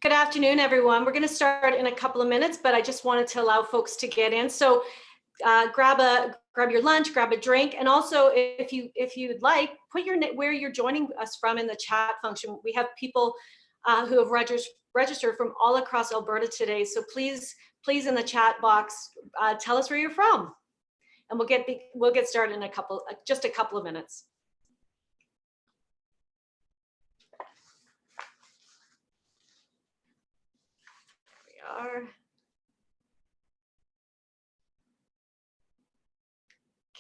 Good afternoon, everyone. We're going to start in a couple of minutes, but I just wanted to allow folks to get in. So grab your lunch, grab a drink, and also if you'd like, put where you're joining us from in the chat function. We have people who have registered from all across Alberta today. So please in the chat box, tell us where you're from, and we'll get started in just a couple of minutes.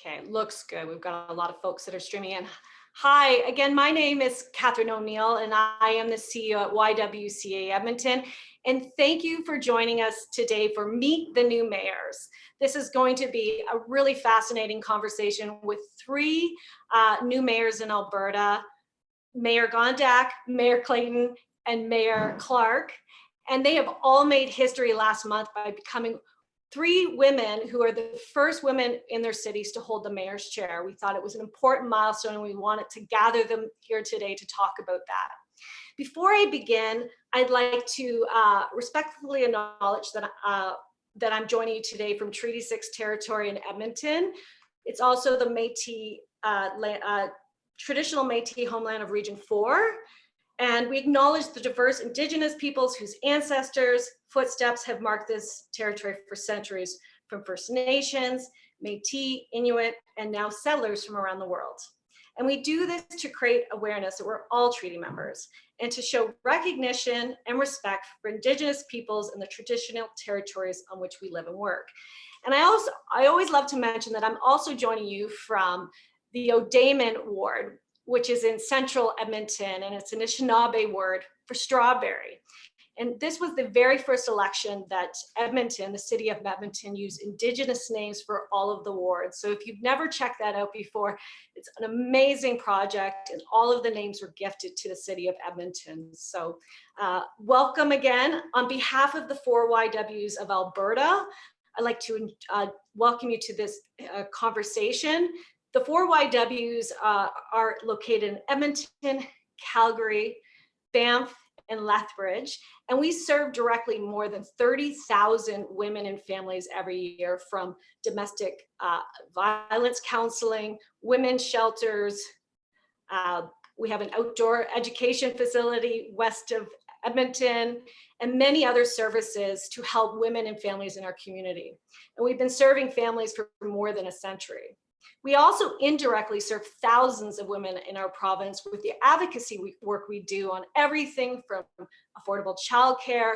Okay, looks good. We've got a lot of folks that are streaming in. Hi, again, my name is Catherine O'Neill, and I am the CEO at YWCA Edmonton. And thank you for joining us today for Meet the New Mayors. This is going to be a really fascinating conversation with three new mayors in Alberta, Mayor Gondek, Mayor Clayton, and Mayor Clark. And they have all made history last month by becoming three women who are the first women in their cities to hold the mayor's chair. We thought it was an important milestone, and we wanted to gather them here today to talk about that. Before I begin, I'd like to respectfully acknowledge that I'm joining you today from Treaty 6 territory in Edmonton. It's also the Métis, traditional Métis homeland of Region 4. And we acknowledge the diverse Indigenous peoples whose ancestors' footsteps have marked this territory for centuries, from First Nations, Métis, Inuit, and now settlers from around the world. And we do this to create awareness that we're all treaty members and to show recognition and respect for Indigenous peoples and the traditional territories on which we live and work. And I always love to mention that I'm also joining you from the O'Damon ward, which is in central Edmonton, and it's an Anishinaabe word for strawberry. And this was the very first election that Edmonton, the city of Edmonton, used Indigenous names for all of the wards. So if you've never checked that out before, it's an amazing project, and all of the names were gifted to the city of Edmonton. So welcome again. On behalf of the 4 YWs of Alberta, I'd like to welcome you to this conversation. The 4 YWs are located in Edmonton, Calgary, Banff, and Lethbridge, and we serve directly more than 30,000 women and families every year, from domestic violence counseling, women's shelters. We have an outdoor education facility west of Edmonton, and many other services to help women and families in our community. And we've been serving families for more than a century. We also indirectly serve thousands of women in our province with the advocacy work we do on everything from affordable childcare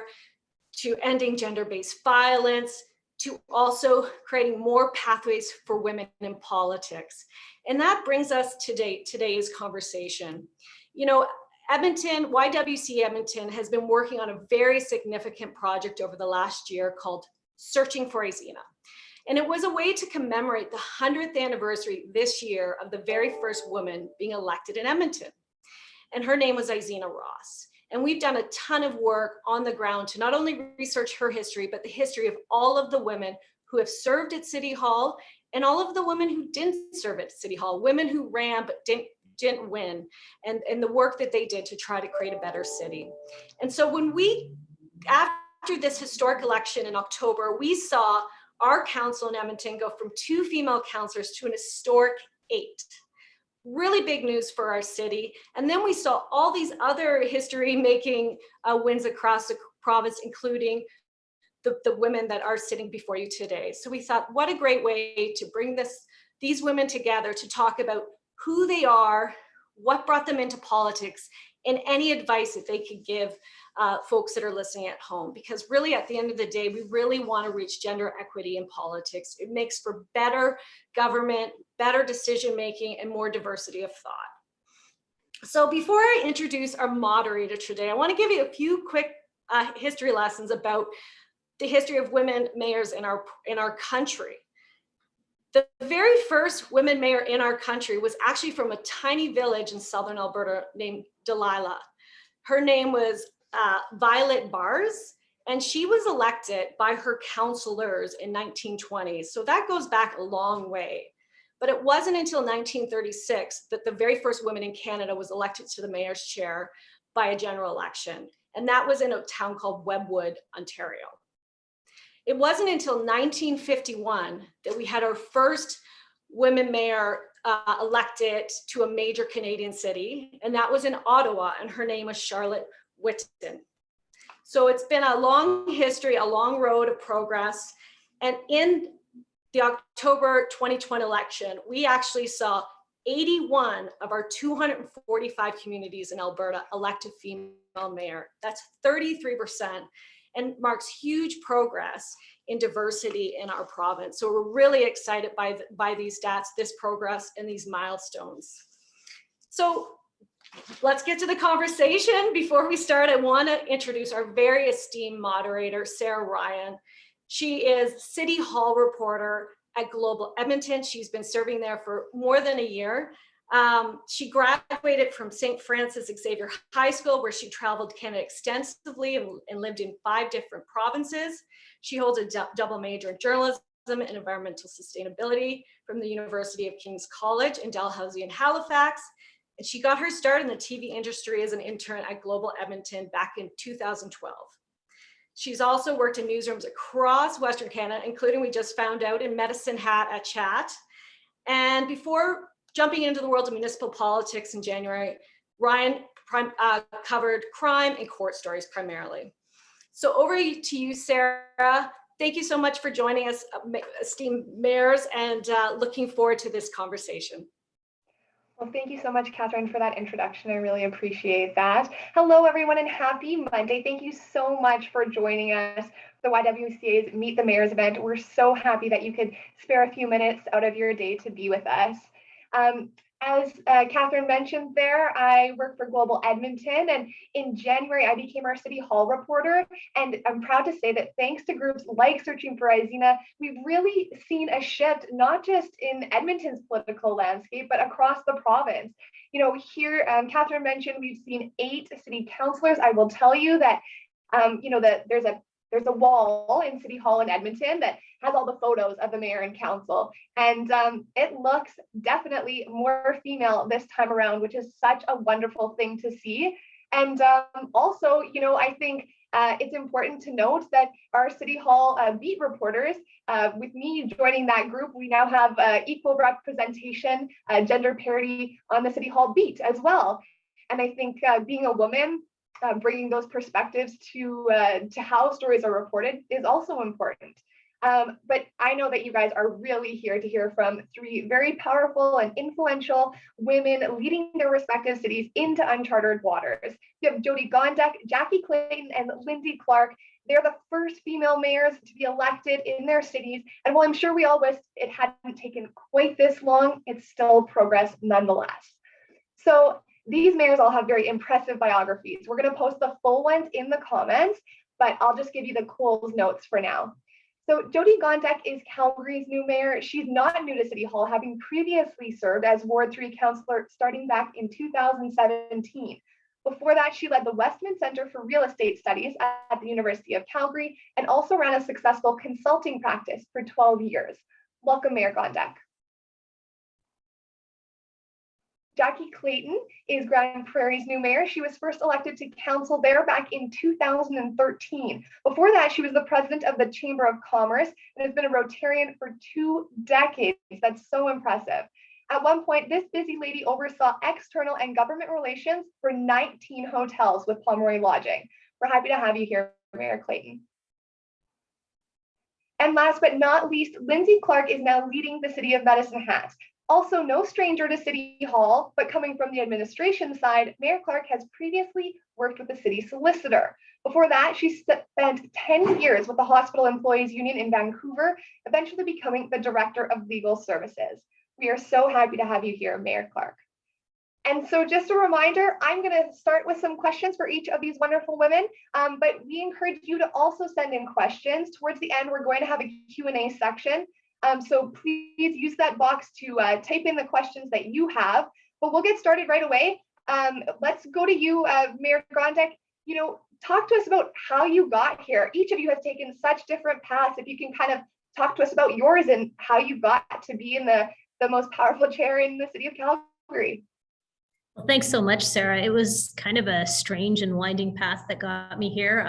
to ending gender-based violence, to also creating more pathways for women in politics. And that brings us to today's conversation. You know, Edmonton, YWCA Edmonton has been working on a very significant project over the last year called Searching for Izena. And it was a way to commemorate the 100th anniversary this year of the very first woman being elected in Edmonton. And her name was Izena Ross. And we've done a ton of work on the ground to not only research her history, but the history of all of the women who have served at City Hall and all of the women who didn't serve at City Hall, women who ran but didn't win, and the work that they did to try to create a better city. And so after this historic election in October, we saw our council in Edmonton go from 2 female councillors to an historic 8. Really big news for our city. And then we saw all these other history-making wins across the province, including the women that are sitting before you today. So we thought, what a great way to bring these women together to talk about who they are, what brought them into politics, and any advice that they could give folks that are listening at home. Because really, at the end of the day, we really want to reach gender equity in politics. It makes for better government, better decision-making, and more diversity of thought. So before I introduce our moderator today, I want to give you a few quick history lessons about the history of women mayors in our country. The very first women mayor in our country was actually from a tiny village in southern Alberta named Delilah. Her name was Violet Bars, and she was elected by her councillors in 1920. So that goes back a long way. But it wasn't until 1936 that the very first woman in Canada was elected to the mayor's chair by a general election. and that was in a town called Webwood, Ontario. It wasn't until 1951 that we had our first women mayor elected to a major Canadian city, and that was in Ottawa, and her name was Charlotte Whitton. So it's been a long history, a long road of progress. And in the October 2020 election, we actually saw 81 of our 245 communities in Alberta elect a female mayor. That's 33% and marks huge progress in diversity in our province. So we're really excited by these stats, this progress, and these milestones. So let's get to the conversation. Before we start, I want to introduce our very esteemed moderator, Sarah Ryan. She is City Hall reporter at Global Edmonton. She's been serving there for more than a year. She graduated from St. Francis Xavier High School, where she traveled Canada extensively and lived in 5 different provinces. She holds a double major in journalism and environmental sustainability from the University of King's College in Dalhousie and Halifax. And she got her start in the TV industry as an intern at Global Edmonton back in 2012. She's also worked in newsrooms across Western Canada, including, we just found out, in Medicine Hat at Chat. And before jumping into the world of municipal politics in January, Ryan covered crime and court stories primarily. So over to you, Sarah. Thank you so much for joining us, esteemed mayors, and looking forward to this conversation. Well, thank you so much, Catherine, for that introduction. I really appreciate that. Hello, everyone, and happy Monday. Thank you so much for joining us for the YWCA's Meet the Mayors event. We're so happy that you could spare a few minutes out of your day to be with us. As Catherine mentioned there, I work for Global Edmonton, and in January, I became our City Hall reporter. And I'm proud to say that thanks to groups like Searching for Izena, we've really seen a shift, not just in Edmonton's political landscape, but across the province. You know, here, Catherine mentioned we've seen 8 city councillors. I will tell you that, you know, that there's a wall in City Hall in Edmonton that has all the photos of the mayor and council. And it looks definitely more female this time around, which is such a wonderful thing to see. And also, you know, I think it's important to note that our City Hall beat reporters, with me joining that group, we now have equal representation, gender parity on the City Hall beat as well. And I think being a woman, bringing those perspectives to how stories are reported is also important. But I know that you guys are really here to hear from 3 very powerful and influential women leading their respective cities into uncharted waters. You have Jyoti Gondek, Jackie Clayton, and Linnsie Clark. They're the first female mayors to be elected in their cities. And while I'm sure we all wish it hadn't taken quite this long, it's still progress nonetheless. So these mayors all have very impressive biographies. We're going to post the full ones in the comments, but I'll just give you the Coles notes for now. So Jyoti Gondek is Calgary's new mayor. She's not new to City Hall, having previously served as Ward 3 councillor starting back in 2017. Before that, she led the Westman Centre for Real Estate Studies at the University of Calgary and also ran a successful consulting practice for 12 years. Welcome, Mayor Gondek. Jackie Clayton is Grand Prairie's new mayor. She was first elected to council there back in 2013. Before that, she was the president of the Chamber of Commerce and has been a Rotarian for 2 decades. That's so impressive. At one point, this busy lady oversaw external and government relations for 19 hotels with Pomeroy Lodging. We're happy to have you here, Mayor Clayton. And last but not least, Linnsie Clark is now leading the city of Medicine Hat. Also no stranger to City Hall, but coming from the administration side, Mayor Clark has previously worked with the city solicitor. Before that, she spent 10 years with the Hospital Employees Union in Vancouver, eventually becoming the Director of Legal Services. We are so happy to have you here, Mayor Clark. And so just a reminder, I'm going to start with some questions for each of these wonderful women, but we encourage you to also send in questions. Towards the end, we're going to have a Q&A section. So please use that box to type in the questions that you have, but we'll get started right away. Let's go to you, Mayor Gondek. You know, talk to us about how you got here. Each of you has taken such different paths. If you can kind of talk to us about yours and how you got to be in the most powerful chair in the city of Calgary. Well, thanks so much, Sarah. It was kind of a strange and winding path that got me here.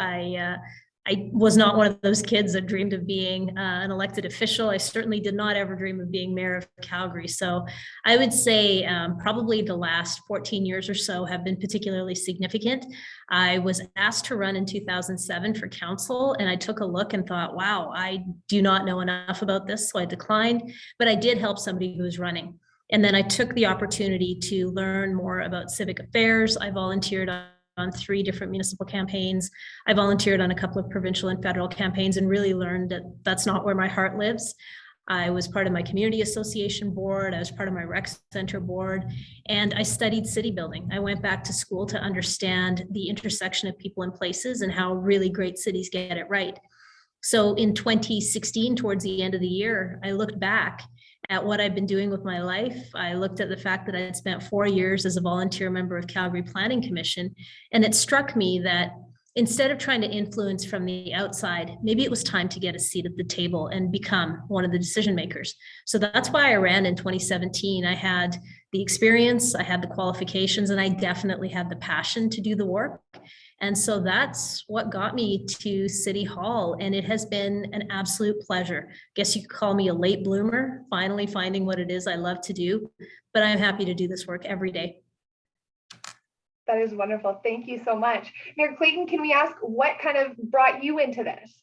I was not one of those kids that dreamed of being an elected official. I certainly did not ever dream of being mayor of Calgary. So I would say probably the last 14 years or so have been particularly significant. I was asked to run in 2007 for council, and I took a look and thought, wow, I do not know enough about this. So I declined, but I did help somebody who was running. And then I took the opportunity to learn more about civic affairs. I volunteered on 3 different municipal campaigns. I volunteered on a couple of provincial and federal campaigns and really learned that that's not where my heart lives. I was part of my community association board. I was part of my rec center board, and I studied city building. I went back to school to understand the intersection of people and places and how really great cities get it right. So in 2016, towards the end of the year, I looked back at what I've been doing with my life. I looked at the fact that I had spent 4 years as a volunteer member of Calgary Planning Commission, and it struck me that instead of trying to influence from the outside, maybe it was time to get a seat at the table and become one of the decision makers. So that's why I ran in 2017. I had the experience, I had the qualifications, and I definitely had the passion to do the work. And so that's what got me to City Hall. And it has been an absolute pleasure. I guess you could call me a late bloomer, finally finding what it is I love to do. But I'm happy to do this work every day. That is wonderful. Thank you so much. Mayor Clayton, can we ask what kind of brought you into this?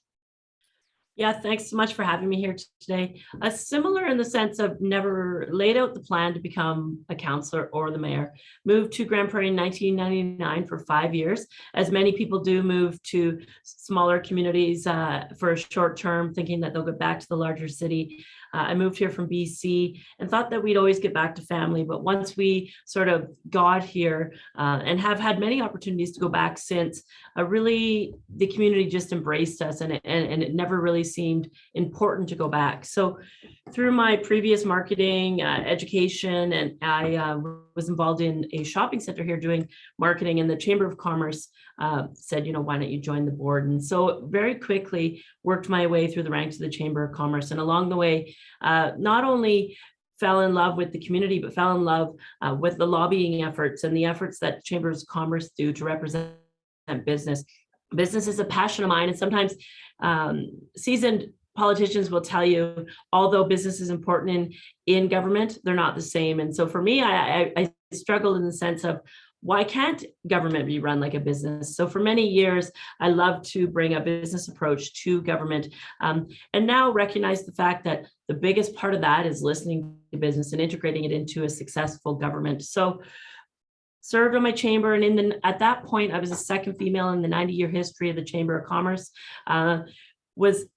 Yeah, thanks so much for having me here today. Similar in the sense of never laid out the plan to become a councillor or the mayor. Moved to Grande Prairie in 1999 for 5 years. As many people do, move to smaller communities for a short term, thinking that they'll go back to the larger city. I moved here from BC and thought that we'd always get back to family. But once we sort of got here and have had many opportunities to go back since, really the community just embraced us, and it never really seemed important to go back. So through my previous marketing, education, and I was involved in a shopping center here doing marketing, and the Chamber of Commerce said, why don't you join the board? And so very quickly worked my way through the ranks of the Chamber of Commerce. And along the way, not only fell in love with the community, but fell in love with the lobbying efforts and the efforts that Chambers of Commerce do to represent business. Business is a passion of mine, and sometimes seasoned politicians will tell you, although business is important in government, they're not the same. And so for me, I struggled in the sense of, why can't government be run like a business? So for many years, I love to bring a business approach to government, and now recognize the fact that the biggest part of that is listening to business and integrating it into a successful government. So served on my chamber, and at that point, I was the second female in the 90-year history of the Chamber of Commerce.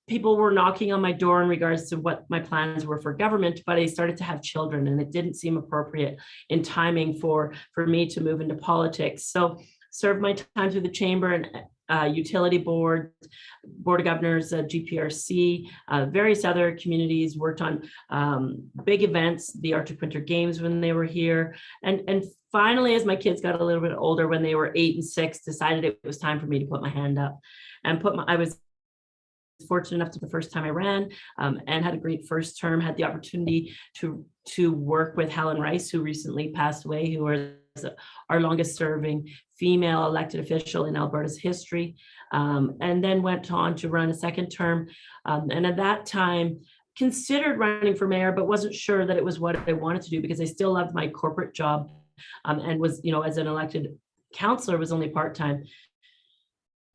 People were knocking on my door in regards to what my plans were for government, but I started to have children, and it didn't seem appropriate in timing for me to move into politics. So served my time through the chamber and utility board of governors, GPRC, various other communities, worked on big events, the Arctic Winter Games when they were here. And finally, as my kids got a little bit older, when they were 8 and 6, decided it was time for me to put my hand up and I was fortunate enough to the first time I ran and had a great first term, had the opportunity to work with Helen Rice, who recently passed away, who was our longest serving female elected official in Alberta's history, and then went on to run a second term. And at that time, considered running for mayor, but wasn't sure that it was what I wanted to do, because I still loved my corporate job and was, as an elected councillor, was only part-time.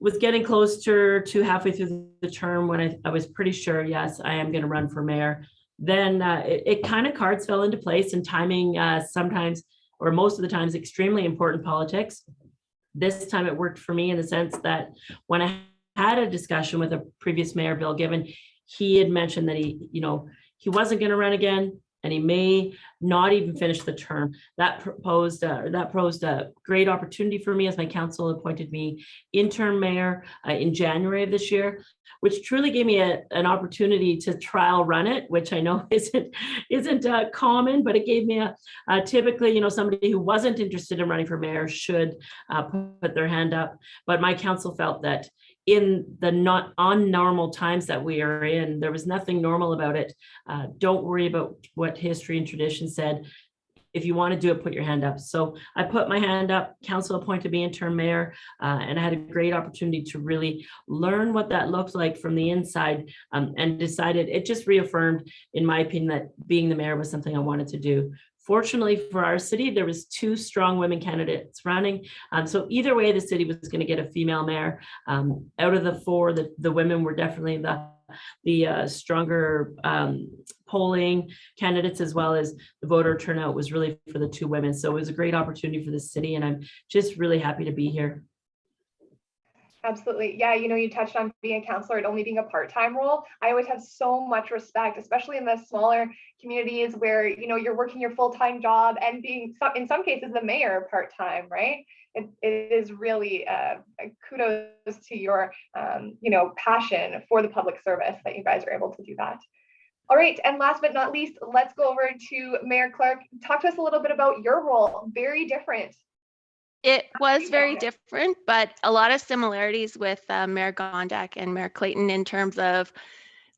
Was getting closer to halfway through the term when I was pretty sure, yes, I am going to run for mayor. Then it kind of cards fell into place, and timing sometimes, or most of the times, extremely important politics. This time it worked for me in the sense that when I had a discussion with a previous mayor, Bill Given, he had mentioned that he wasn't going to run again, and he may not even finish the term. That posed a great opportunity for me, as my council appointed me interim mayor in January of this year, which truly gave me an opportunity to trial run it, which I know isn't common, but it gave me a typically, somebody who wasn't interested in running for mayor should put their hand up. But my council felt that in the not unnormal times that we are in, there was nothing normal about it. Don't worry about what history and tradition said. if you want to do it, put your hand up. So I put my hand up, council appointed me interim mayor, and I had a great opportunity to really learn what that looked like from the inside, and decided, it just reaffirmed, in my opinion, that being the mayor was something I wanted to do. Fortunately for our city, there was 2 strong women candidates running. So either way, the city was going to get a female mayor. Out of the 4, the women were definitely the stronger polling candidates, as well as the voter turnout was really for the 2 women. So it was a great opportunity for the city, and I'm just really happy to be here. Absolutely. Yeah, you touched on being a counselor, it only being a part-time role. I always have so much respect, especially in the smaller communities where, you're working your full-time job and being, in some cases, the mayor part-time, right? It is really kudos to your, passion for the public service that you guys are able to do that. All right, and last but not least, let's go over to Mayor Clark. Talk to us a little bit about your role. Very different. It was very different, but a lot of similarities with Mayor Gondek and Mayor Clayton in terms of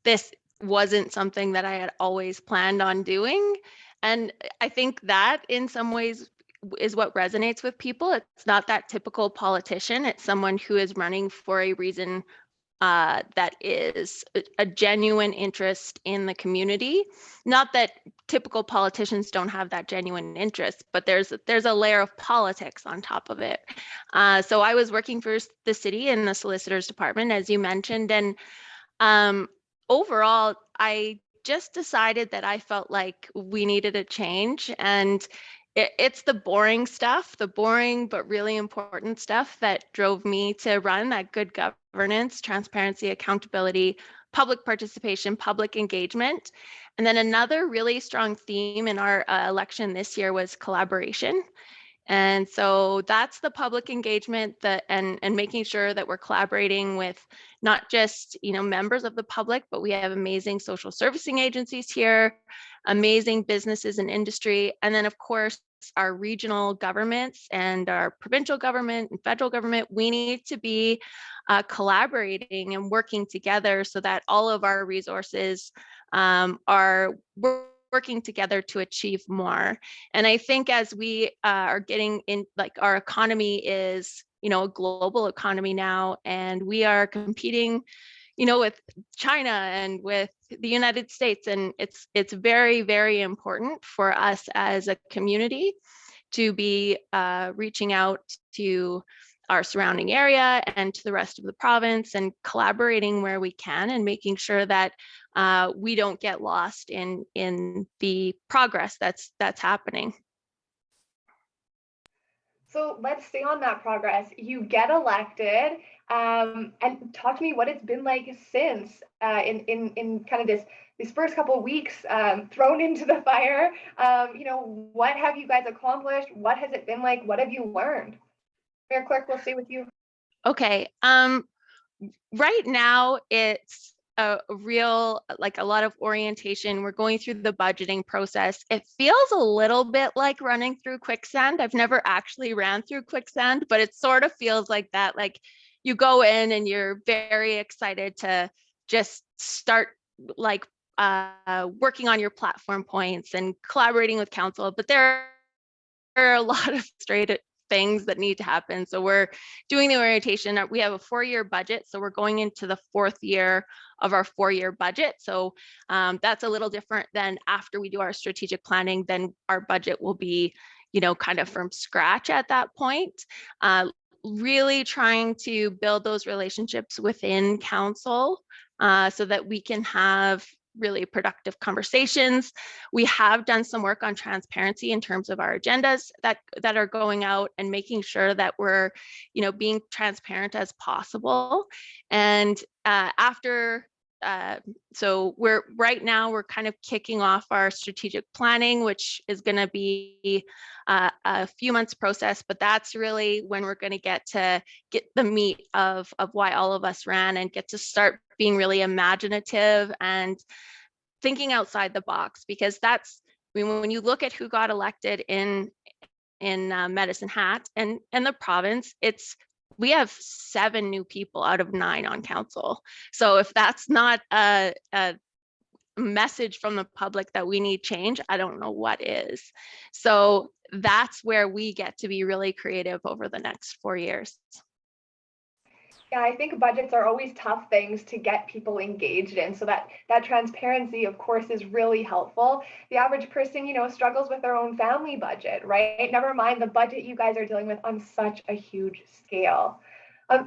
this wasn't something that I had always planned on doing. And I think that in some ways is what resonates with people. It's not that typical politician. It's someone who is running for a reason that is a genuine interest in the community. Not that typical politicians don't have that genuine interest, but there's a layer of politics on top of it. So I was working for the city in the solicitor's department, as you mentioned, and overall, I just decided that I felt like we needed a change, and it's the boring stuff, the boring but really important stuff that drove me to run, that good governance, transparency, accountability, public participation, public engagement. And then another really strong theme in our election this year was collaboration. And so that's the public engagement and making sure that we're collaborating with not just members of the public, but we have amazing social servicing agencies here, amazing businesses and industry, and then of course our regional governments and our provincial government and federal government. We need to be collaborating and working together so that all of our resources are working together to achieve more. And I think as we are getting in, like our economy is, a global economy now, and we are competing, with China and with the United States. And it's very, very important for us as a community to be reaching out to our surrounding area and to the rest of the province and collaborating where we can and making sure that we don't get lost in the progress that's happening. So let's stay on that progress. You get elected, and talk to me what it's been like since in kind of these first couple of weeks thrown into the fire. What have you guys accomplished? What has it been like? What have you learned? Mayor Clark, we'll stay with you. Okay. Right now it's a real, like a lot of orientation. We're going through the budgeting process. It feels a little bit like running through quicksand. I've never actually ran through quicksand, but it sort of feels like that. Like you go in and you're very excited to just start like working on your platform points and collaborating with council, but there are a lot of straight things that need to happen. So we're doing the orientation. We have a 4-year budget. So we're going into the 4th year of our 4-year budget. So that's a little different than after we do our strategic planning, then our budget will be, kind of from scratch at that point. Really trying to build those relationships within council so that we can have really productive conversations. We have done some work on transparency in terms of our agendas that are going out and making sure that we're, being transparent as possible. And so right now we're kind of kicking off our strategic planning, which is going to be a few months process, but that's really when we're going to get the meat of why all of us ran and get to start being really imaginative and thinking outside the box, because when you look at who got elected in Medicine Hat and the province, we have 7 new people out of 9 on council. So if that's not a message from the public that we need change, I don't know what is. So that's where we get to be really creative over the next 4 years. Yeah, I think budgets are always tough things to get people engaged in. So that transparency, of course, is really helpful. The average person, struggles with their own family budget, right? Never mind the budget you guys are dealing with on such a huge scale.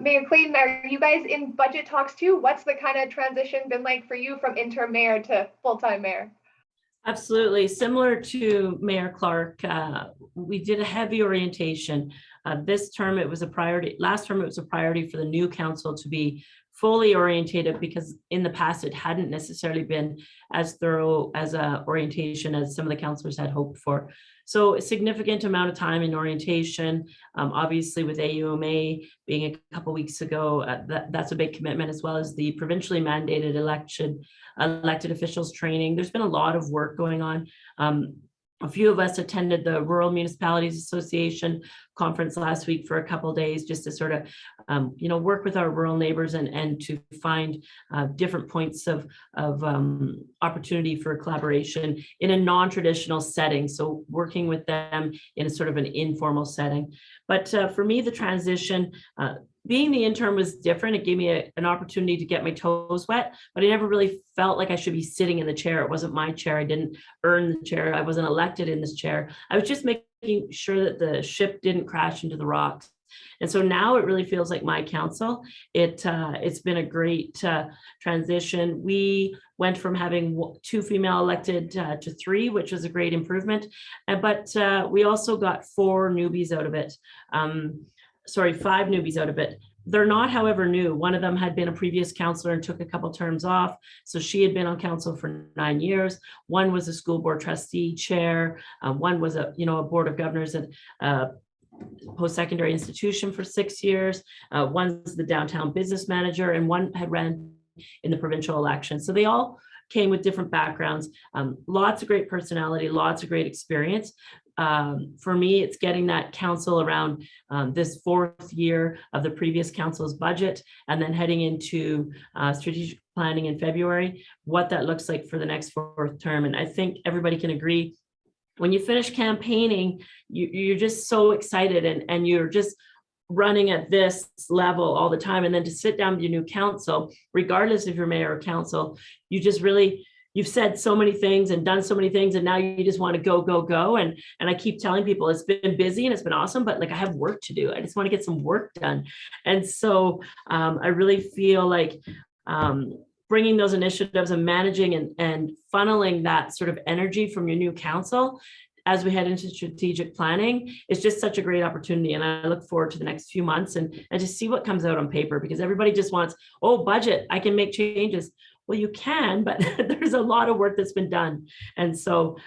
Mayor Clayton, are you guys in budget talks too? What's the kind of transition been like for you from interim mayor to full-time mayor? Absolutely. Similar to Mayor Clark, we did a heavy orientation. This term, it was a priority. Last term, it was a priority for the new council to be fully orientated, because in the past, it hadn't necessarily been as thorough as a orientation as some of the councillors had hoped for. So a significant amount of time in orientation, obviously with AUMA being a couple weeks ago, that's a big commitment, as well as the provincially mandated elected officials training. There's been a lot of work going on. A few of us attended the Rural Municipalities Association conference last week for a couple of days, just to sort of, work with our rural neighbors and to find different points of opportunity for collaboration in a non-traditional setting. So working with them in a sort of an informal setting. But for me, the transition, being the intern was different. It gave me an opportunity to get my toes wet, but I never really felt like I should be sitting in the chair. It wasn't my chair. I didn't earn the chair. I wasn't elected in this chair. I was just making sure that the ship didn't crash into the rocks. And so now it really feels like my council. It's been a great transition. We went from having 2 female elected to 3, which was a great improvement. But we also got 4 newbies out of it. 5 newbies out of it. They're not, however, new. One of them had been a previous councillor and took a couple terms off. So she had been on council for 9 years. One was a school board trustee chair. One was a board of governors at post-secondary institution for 6 years. One's the downtown business manager, and one had ran in the provincial election. So they all came with different backgrounds, lots of great personality, lots of great experience. For me, it's getting that council around this 4th year of the previous council's budget, and then heading into strategic planning in February, what that looks like for the next 4th term. And I think everybody can agree, when you finish campaigning, you're just so excited and you're just running at this level all the time. And then to sit down with your new council, regardless if you're mayor or council, you just really, you've said so many things and done so many things, and now you just want to go, go, go. And I keep telling people it's been busy and it's been awesome, but like I have work to do. I just want to get some work done. And so I really feel like bringing those initiatives and managing and funneling that sort of energy from your new council as we head into strategic planning is just such a great opportunity. And I look forward to the next few months and to see what comes out on paper, because everybody just wants, oh, budget, I can make changes. Well, you can, but there's a lot of work that's been done. And so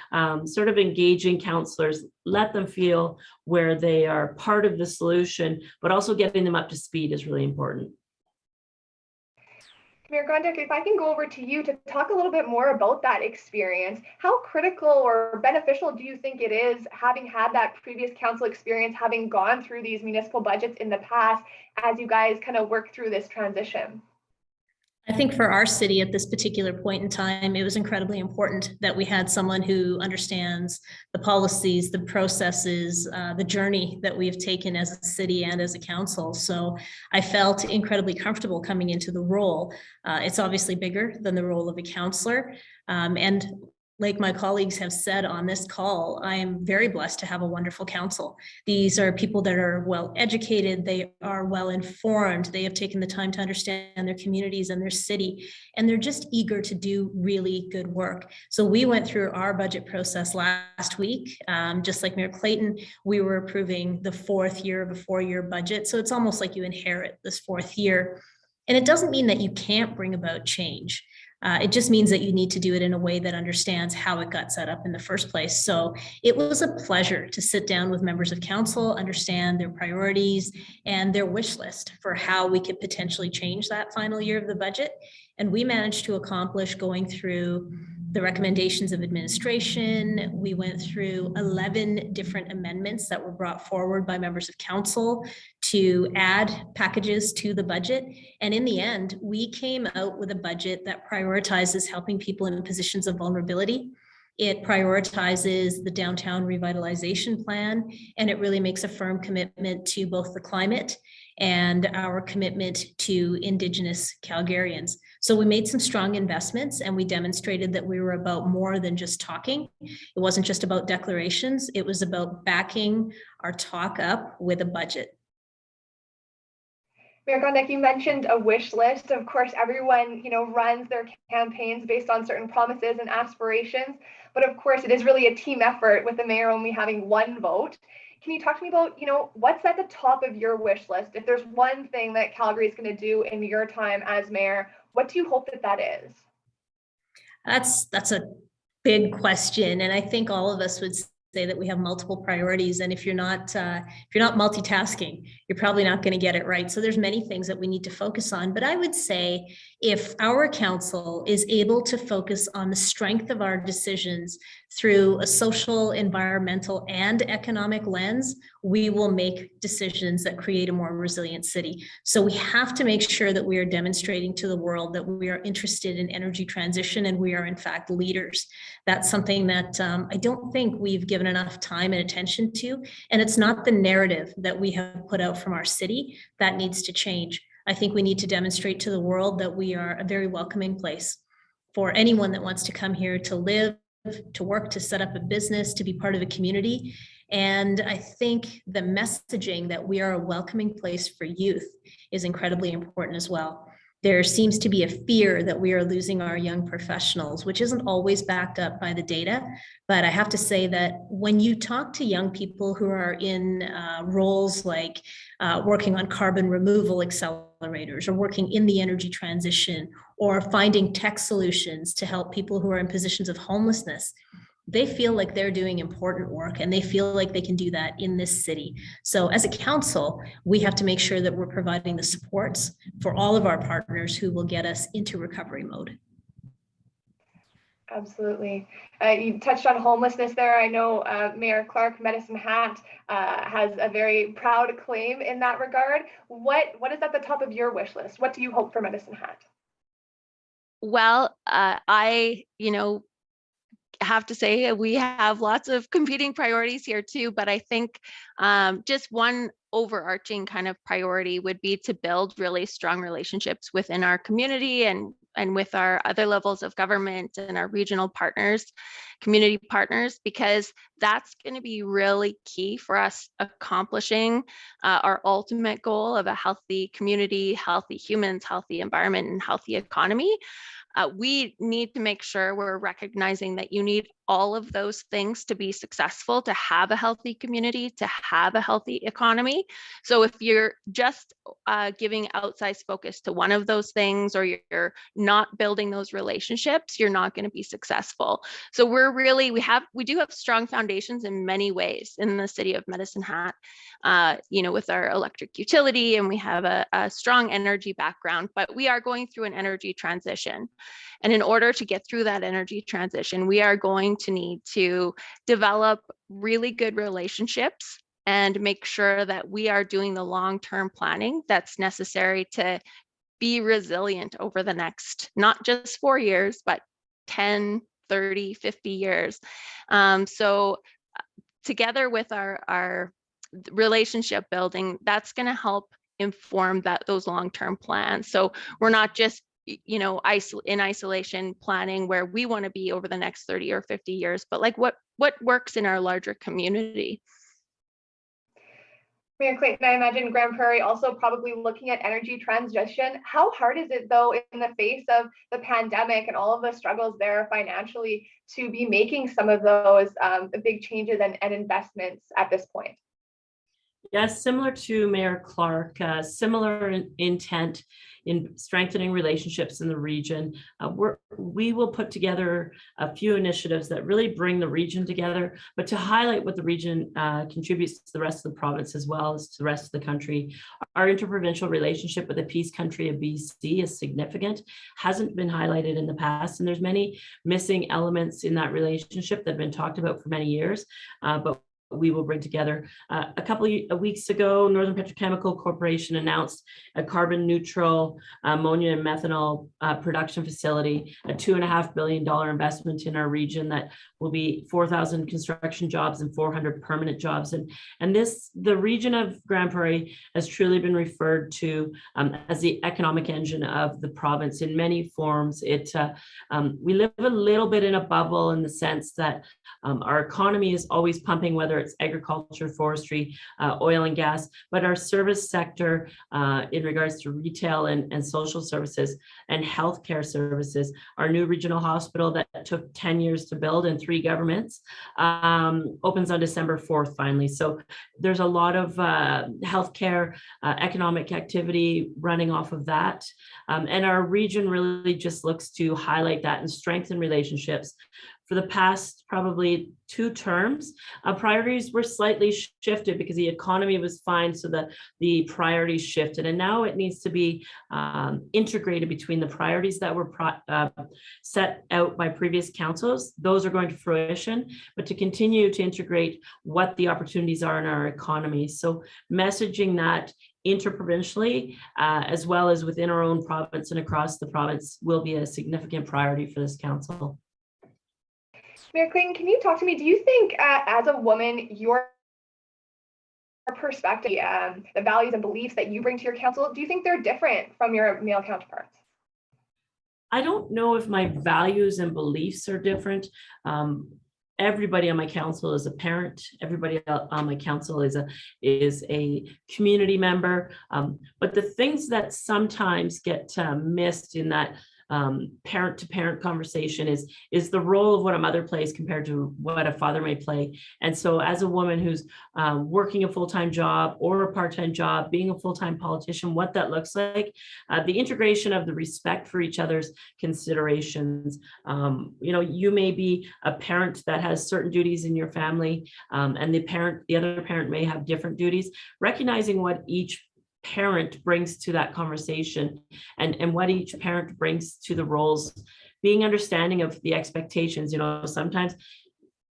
sort of engaging councillors, let them feel where they are part of the solution, but also getting them up to speed is really important. Mayor Gondek, if I can go over to you to talk a little bit more about that experience, how critical or beneficial do you think it is, having had that previous council experience, having gone through these municipal budgets in the past, as you guys kind of work through this transition? I think for our city at this particular point in time, it was incredibly important that we had someone who understands the policies, the processes, the journey that we have taken as a city and as a council. So I felt incredibly comfortable coming into the role. It's obviously bigger than the role of a councillor. And like my colleagues have said on this call, I am very blessed to have a wonderful council. These are people that are well educated, they are well informed, they have taken the time to understand their communities and their city, and they're just eager to do really good work. So we went through our budget process last week. Just like Mayor Clayton, we were approving the 4th year of a 4-year budget. So it's almost like you inherit this 4th year. And it doesn't mean that you can't bring about change. It just means that you need to do it in a way that understands how it got set up in the first place. So it was a pleasure to sit down with members of council, understand their priorities and their wish list for how we could potentially change that final year of the budget. And we managed to accomplish going through the recommendations of administration. We went through 11 different amendments that were brought forward by members of council to add packages to the budget. And in the end, we came out with a budget that prioritizes helping people in positions of vulnerability. It prioritizes the downtown revitalization plan, and it really makes a firm commitment to both the climate and our commitment to Indigenous Calgarians. So we made some strong investments, and we demonstrated that we were about more than just talking. It wasn't just about declarations. It was about backing our talk up with a budget. Mayor Gondek, you mentioned a wish list. Of course, everyone, runs their campaigns based on certain promises and aspirations. But of course, it is really a team effort with the mayor only having one vote. Can you talk to me about, what's at the top of your wish list? If there's one thing that Calgary is going to do in your time as mayor, what do you hope that is? That's a big question. And I think all of us would say that we have multiple priorities. And if you're not multitasking, you're probably not going to get it right. So there's many things that we need to focus on. But I would say if our council is able to focus on the strength of our decisions through a social, environmental, and economic lens, we will make decisions that create a more resilient city. So we have to make sure that we are demonstrating to the world that we are interested in energy transition and we are in fact leaders. That's something that I don't think we've given enough time and attention to. And it's not the narrative that we have put out from our city that needs to change. I think we need to demonstrate to the world that we are a very welcoming place for anyone that wants to come here to live, to work, to set up a business, to be part of a community. And I think the messaging that we are a welcoming place for youth is incredibly important as well. There seems to be a fear that we are losing our young professionals, which isn't always backed up by the data. But I have to say that when you talk to young people who are in roles like working on carbon removal accelerators or working in the energy transition or finding tech solutions to help people who are in positions of homelessness, they feel like they're doing important work and they feel like they can do that in this city. So as a council, we have to make sure that we're providing the supports for all of our partners who will get us into recovery mode. Absolutely. You touched on homelessness there. I know Mayor Clark, Medicine Hat, has a very proud claim in that regard. What is at the top of your wish list? What do you hope for Medicine Hat? Well, I have to say we have lots of competing priorities here too, but I think just one overarching kind of priority would be to build really strong relationships within our community and with our other levels of government and our regional partners, community partners, because that's going to be really key for us accomplishing our ultimate goal of a healthy community, healthy humans, healthy environment, and healthy economy. We need to make sure we're recognizing that you need all of those things to be successful, to have a healthy community, to have a healthy economy. So if you're just giving outsized focus to one of those things, or you're not building those relationships, you're not going to be successful. So we do have strong foundations in many ways in the city of Medicine Hat, with our electric utility, and we have a strong energy background, but we are going through an energy transition. And in order to get through that energy transition, we are going to need to develop really good relationships and make sure that we are doing the long-term planning that's necessary to be resilient over the next, not just 4 years, but 10, 30, 50 years. So together with our relationship building, that's going to help inform those long-term plans. So we're not just in isolation planning where we want to be over the next 30 or 50 years, but like what works in our larger community. Mayor Clayton, I imagine Grande Prairie also probably looking at energy transition. How hard is it though, in the face of the pandemic and all of the struggles there financially, to be making some of those big changes and investments at this point? Yes, similar to Mayor Clark, similar intent in strengthening relationships in the region. We will put together a few initiatives that really bring the region together, but to highlight what the region contributes to the rest of the province as well as to the rest of the country. Our interprovincial relationship with the Peace Country of BC is significant, hasn't been highlighted in the past, and there's many missing elements in that relationship that have been talked about for many years, but we will bring together. A couple of weeks ago, Northern Petrochemical Corporation announced a carbon neutral ammonia and methanol production facility, a $2.5 billion investment in our region that will be 4,000 construction jobs and 400 permanent jobs. And the region of Grande Prairie has truly been referred to as the economic engine of the province in many forms. We live a little bit in a bubble in the sense that our economy is always pumping, whether it's agriculture, forestry, oil and gas, but our service sector in regards to retail and social services and healthcare services, our new regional hospital that took 10 years to build and 3 governments opens on December 4th finally. So there's a lot of healthcare, economic activity running off of that. And our region really just looks to highlight that and strengthen relationships. For the past probably 2 terms, priorities were slightly shifted because the economy was fine, so the priorities shifted, and now it needs to be integrated between the priorities that were set out by previous councils. Those are going to fruition, but to continue to integrate what the opportunities are in our economy. So messaging that interprovincially, as well as within our own province and across the province, will be a significant priority for this council. Mayor Clayton, can you talk to me? Do you think, as a woman, your perspective, the values and beliefs that you bring to your council, do you think they're different from your male counterparts? I don't know if my values and beliefs are different. Everybody on my council is a parent. Everybody on my council is a community member. But the things that sometimes get missed in that parent to parent conversation is the role of what a mother plays compared to what a father may play. And so as a woman who's working a full-time job or a part-time job, being a full-time politician, what that looks like, the integration of the respect for each other's considerations. You may be a parent that has certain duties in your family, and the other parent may have different duties. Recognizing what each parent brings to that conversation and what each parent brings to the roles, being understanding of the expectations. Sometimes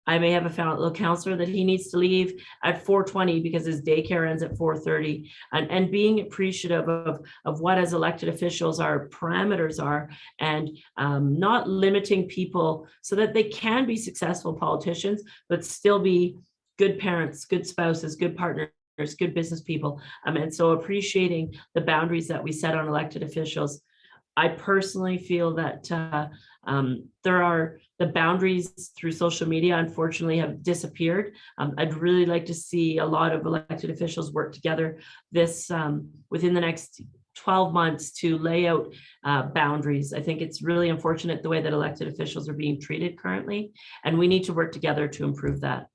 I may have a fellow counselor that he needs to leave at 4:20 because his daycare ends at 4:30, and being appreciative of what as elected officials our parameters are, and not limiting people so that they can be successful politicians, but still be good parents, good spouses, good partners, good business people. And so appreciating the boundaries that we set on elected officials. I personally feel that the boundaries through social media, unfortunately, have disappeared. I'd really like to see a lot of elected officials work together within the next 12 months to lay out boundaries. I think it's really unfortunate the way that elected officials are being treated currently, and we need to work together to improve that.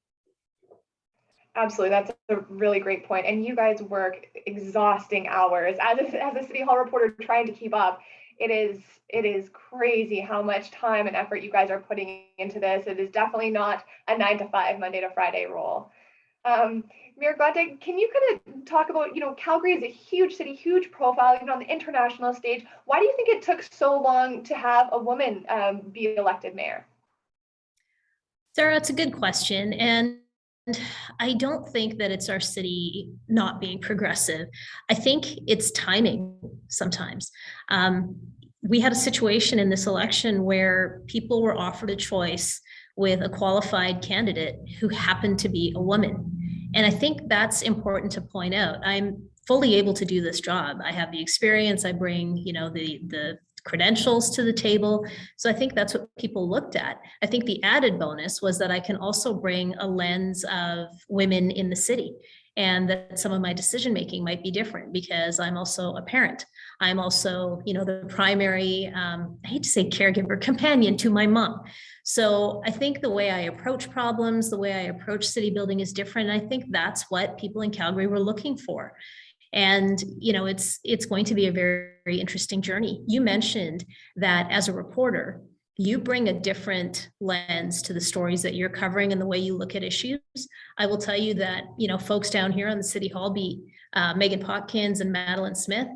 Absolutely, that's a really great point. And you guys work exhausting hours as a City Hall reporter trying to keep up. It is crazy how much time and effort you guys are putting into this. It is definitely not a 9 to 5 Monday to Friday role. Mayor Gondek, can you kind of talk about, Calgary is a huge city, huge profile, even on the international stage. Why do you think it took so long to have a woman be elected mayor? Sarah, it's a good question. And I don't think that it's our city not being progressive. I think it's timing sometimes. We had a situation in this election where people were offered a choice with a qualified candidate who happened to be a woman. And I think that's important to point out. I'm fully able to do this job. I have the experience, I bring, the credentials to the table. So I think that's what people looked at. I think the added bonus was that I can also bring a lens of women in the city, and that some of my decision-making might be different because I'm also a parent. I'm also, the primary, I hate to say caregiver, companion to my mom. So I think the way I approach problems, the way I approach city building is different. And I think that's what people in Calgary were looking for. And, it's going to be a very, very interesting journey. You mentioned that as a reporter, you bring a different lens to the stories that you're covering and the way you look at issues. I will tell you that, folks down here on the City Hall beat, Megan Potkins and Madeline Smith,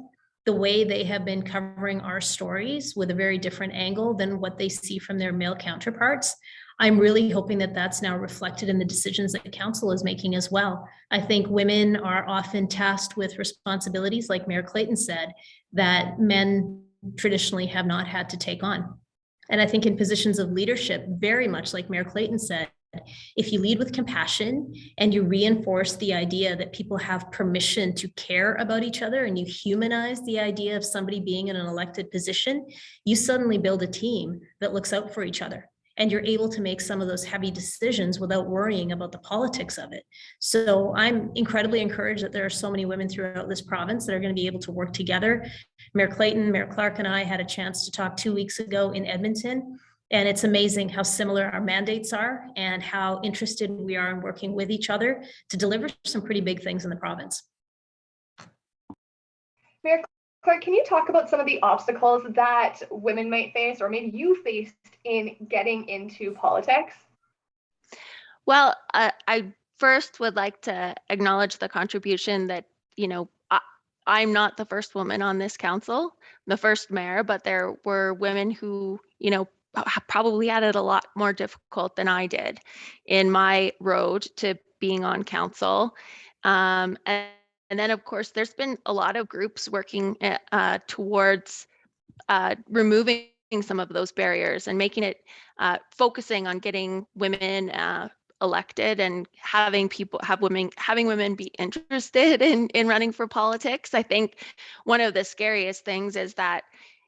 the way they have been covering our stories with a very different angle than what they see from their male counterparts. I'm really hoping that that's now reflected in the decisions that the council is making as well. I think women are often tasked with responsibilities, like Mayor Clayton said, that men traditionally have not had to take on. And I think in positions of leadership, very much like Mayor Clayton said, if you lead with compassion and you reinforce the idea that people have permission to care about each other and you humanize the idea of somebody being in an elected position, you suddenly build a team that looks out for each other. And you're able to make some of those heavy decisions without worrying about the politics of it. So I'm incredibly encouraged that there are so many women throughout this province that are going to be able to work together. Mayor Clayton, Mayor Clark, and I had a chance to talk 2 weeks ago in Edmonton. And it's amazing how similar our mandates are and how interested we are in working with each other to deliver some pretty big things in the province. Mayor Clark, can you talk about some of the obstacles that women might face, or maybe you faced in getting into politics? Well, I first would like to acknowledge the contribution that, I'm not the first woman on this council, the first mayor, but there were women who, probably had it a lot more difficult than I did in my road to being on council. And then, of course, there's been a lot of groups working towards removing some of those barriers and making it focusing on getting women elected and having women be interested in running for politics. I think one of the scariest things is that,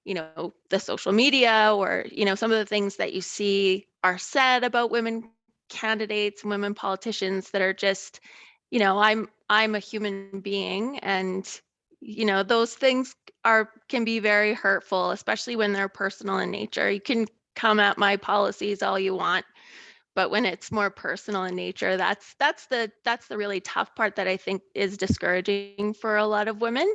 the social media or, some of the things that you see are said about women candidates and women politicians that are just, I'm a human being, and those things can be very hurtful, especially when they're personal in nature. You can come at my policies all you want, but when it's more personal in nature, that's the really tough part that I think is discouraging for a lot of women.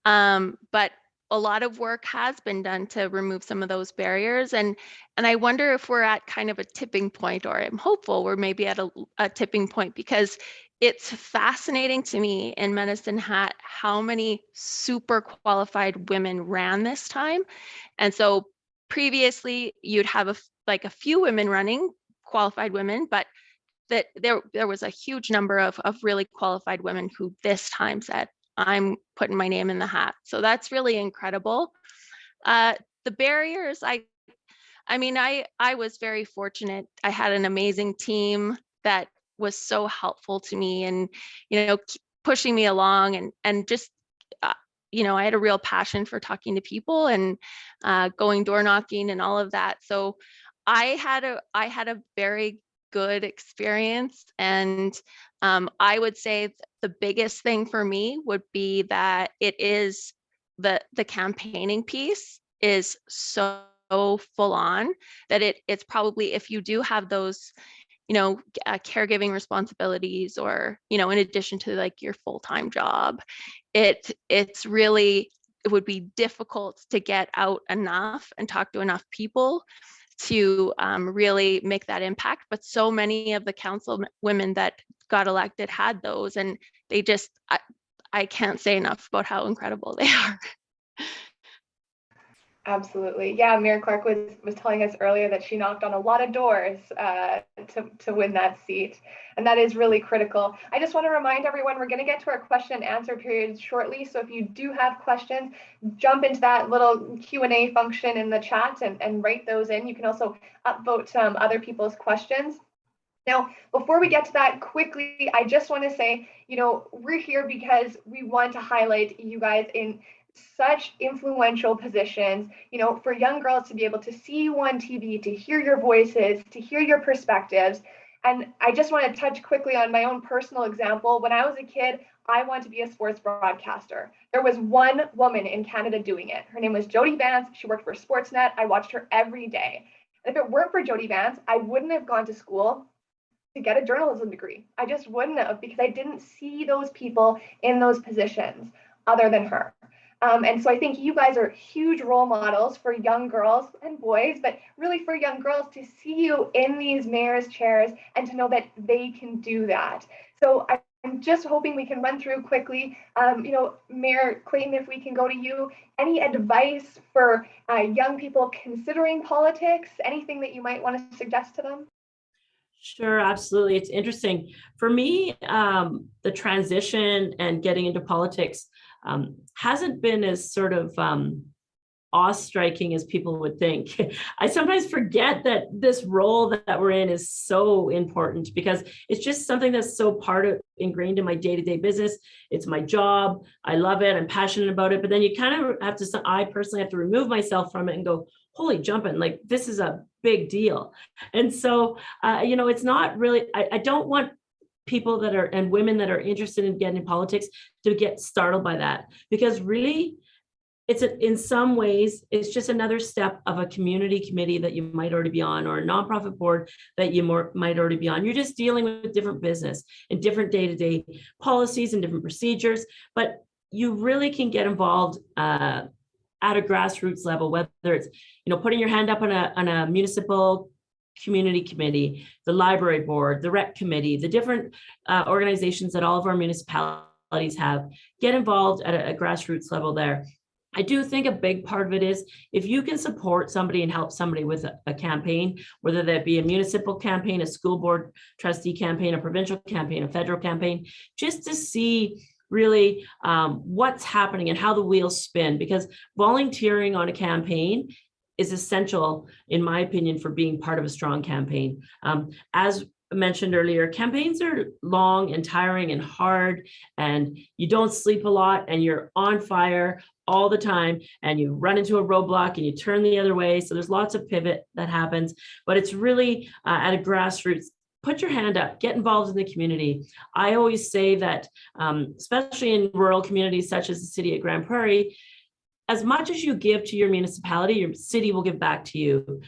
But a lot of work has been done to remove some of those barriers, and I wonder if we're at kind of a tipping point, or I'm hopeful we're maybe at a tipping point, because it's fascinating to me in Medicine Hat how many super qualified women ran this time. And so previously you'd have a few women running, qualified women, but that there was a huge number of really qualified women who this time said, I'm putting my name in the hat. So that's really incredible. The barriers, I was very fortunate. I had an amazing team that was so helpful to me and, pushing me along and just, I had a real passion for talking to people and going door knocking and all of that. So I had a very good experience, and I would say the biggest thing for me would be that it is the campaigning piece is so full on that it's probably, if you do have those caregiving responsibilities, or in addition to like your full-time job, it would be difficult to get out enough and talk to enough people to really make that impact. But so many of the council women that got elected had those, and they just, I can't say enough about how incredible they are. Absolutely. Yeah, Mayor Clark was telling us earlier that she knocked on a lot of doors to win that seat. And that is really critical. I just want to remind everyone, we're going to get to our question and answer period shortly. So if you do have questions, jump into that little Q&A function in the chat and write those in. You can also upvote other people's questions. Now, before we get to that quickly, I just want to say, we're here because we want to highlight you guys in such influential positions, for young girls to be able to see you on TV, to hear your voices, to hear your perspectives. And I just want to touch quickly on my own personal example. When I was a kid, I wanted to be a sports broadcaster. There was one woman in Canada doing it. Her name was Jyoti. She worked for Sportsnet. I watched her every day. And if it weren't for Jyoti Vance, I wouldn't have gone to school to get a journalism degree. I just wouldn't have, because I didn't see those people in those positions other than her. And so I think you guys are huge role models for young girls and boys, but really for young girls to see you in these mayor's chairs and to know that they can do that. So I'm just hoping we can run through quickly. Mayor Clayton, if we can go to you, any advice for young people considering politics, anything that you might want to suggest to them? Sure, absolutely. It's interesting. For me, the transition and getting into politics hasn't been as sort of awe-striking as people would think. I sometimes forget that this role that we're in is so important because it's just something that's so ingrained in my day-to-day business. It's my job. I love it. I'm passionate about it. But then you kind of have to, I personally have to remove myself from it and go, holy jumping, like this is a big deal. And so, it's not really, I don't want people that are, and women that are interested in getting in politics to get startled by that, because really, in some ways, it's just another step of a community committee that you might already be on, or a nonprofit board that you might already be on. You're just dealing with different business and different day-to-day policies and different procedures, but you really can get involved at a grassroots level, whether it's, putting your hand up on a municipal community committee, the library board, the rec committee, the different organizations that all of our municipalities have. Get involved at a grassroots level there. I do think a big part of it is if you can support somebody and help somebody with a campaign, whether that be a municipal campaign, a school board trustee campaign, a provincial campaign, a federal campaign, just to see really what's happening and how the wheels spin, because volunteering on a campaign is essential, in my opinion, for being part of a strong campaign. As mentioned earlier, campaigns are long and tiring and hard, and you don't sleep a lot and you're on fire all the time, and you run into a roadblock and you turn the other way. So there's lots of pivot that happens, but it's really at a grassroots. Put your hand up, get involved in the community. I always say that, especially in rural communities such as the city of Grande Prairie, as much as you give to your municipality, your city will give back to you.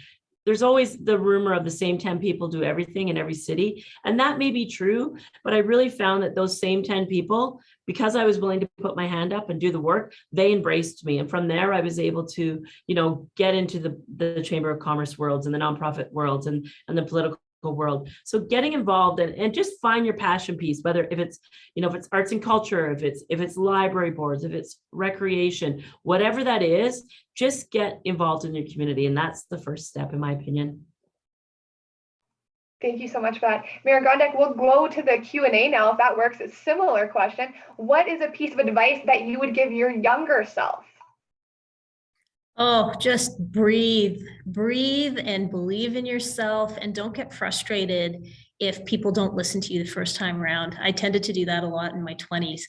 There's always the rumor of the same 10 people do everything in every city. And that may be true, but I really found that those same 10 people, because I was willing to put my hand up and do the work, they embraced me. And from there, I was able to, get into the Chamber of Commerce worlds and the nonprofit worlds and the political world. So getting involved and just find your passion piece, whether if it's arts and culture, if it's library boards, if it's recreation, whatever that is, just get involved in your community. And that's the first step, in my opinion. Thank you so much for that. Mayor Gondek, we'll go to the Q&A now, if that works. It's a similar question. What is a piece of advice that you would give your younger self? Oh, just breathe and believe in yourself, and don't get frustrated if people don't listen to you the first time around. I tended to do that a lot in my 20s.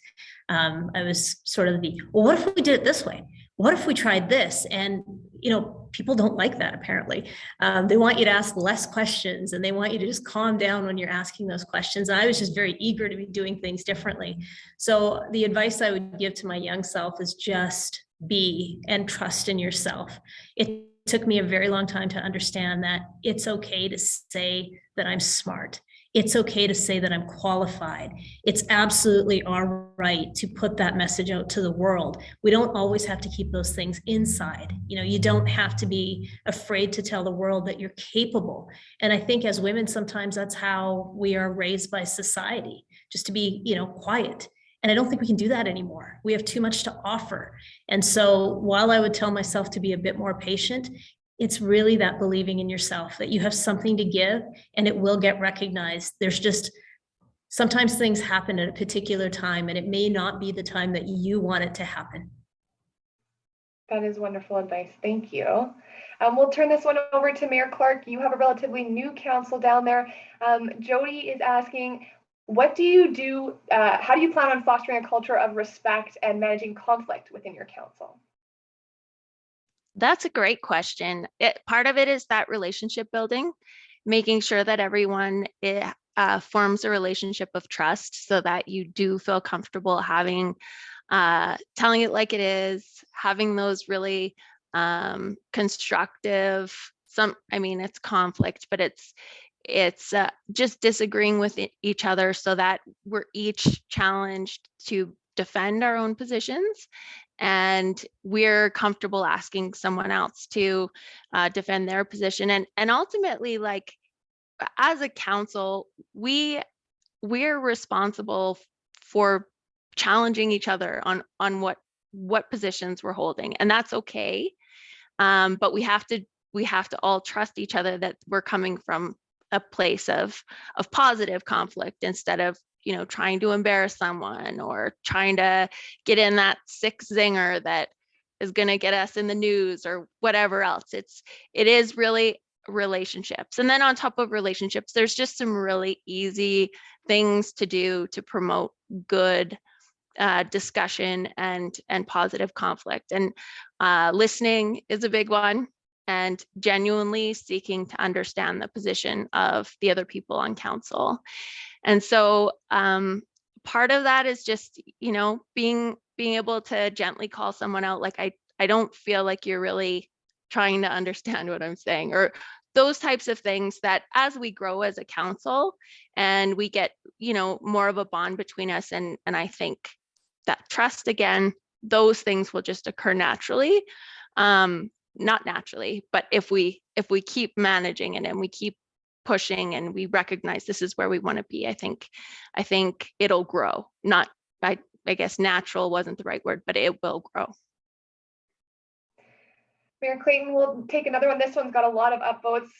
I was sort of well, what if we did it this way? What if we tried this? And, people don't like that, apparently. They want you to ask less questions, and they want you to just calm down when you're asking those questions. And I was just very eager to be doing things differently. So the advice I would give to my young self is just be and trust in yourself. It took me a very long time to understand that it's okay to say that I'm smart. It's okay to say that I'm qualified. It's absolutely our right to put that message out to the world. We don't always have to keep those things inside. You don't have to be afraid to tell the world that you're capable. And I think as women, sometimes that's how we are raised by society, just to be, quiet. And I don't think we can do that anymore. We have too much to offer. And so while I would tell myself to be a bit more patient, it's really that believing in yourself, that you have something to give and it will get recognized. There's just sometimes things happen at a particular time, and it may not be the time that you want it to happen. That is wonderful advice. Thank you. We'll turn this one over to Mayor Clark. You have a relatively new council down there. Jyoti is asking, what do you do? How do you plan on fostering a culture of respect and managing conflict within your council? That's a great question. Part of it is that relationship building, making sure that everyone forms a relationship of trust so that you do feel comfortable telling it like it is, having those really constructive it's conflict, but it's just disagreeing with each other so that we're each challenged to defend our own positions, and we're comfortable asking someone else to defend their position. And ultimately, like, as a council, we're responsible for challenging each other on what positions we're holding, and that's okay. But we have to all trust each other that we're coming from a place of positive conflict, instead of, you know, trying to embarrass someone or trying to get in that sick zinger that is going to get us in the news or whatever else. It is really relationships. And then on top of relationships, there's just some really easy things to do to promote good discussion and positive conflict. And listening is a big one, and genuinely seeking to understand the position of the other people on council. And so part of that is just, you know, being able to gently call someone out, like, I don't feel like you're really trying to understand what I'm saying, or those types of things, that as we grow as a council and we get, you know, more of a bond between us, and I think that trust, again, those things will just occur naturally. Not naturally, but if we keep managing it and we keep pushing and we recognize this is where we want to be, I think it'll grow. Not, I guess natural wasn't the right word, but it will grow. Mayor Clayton, we'll take another one. This one's got a lot of upvotes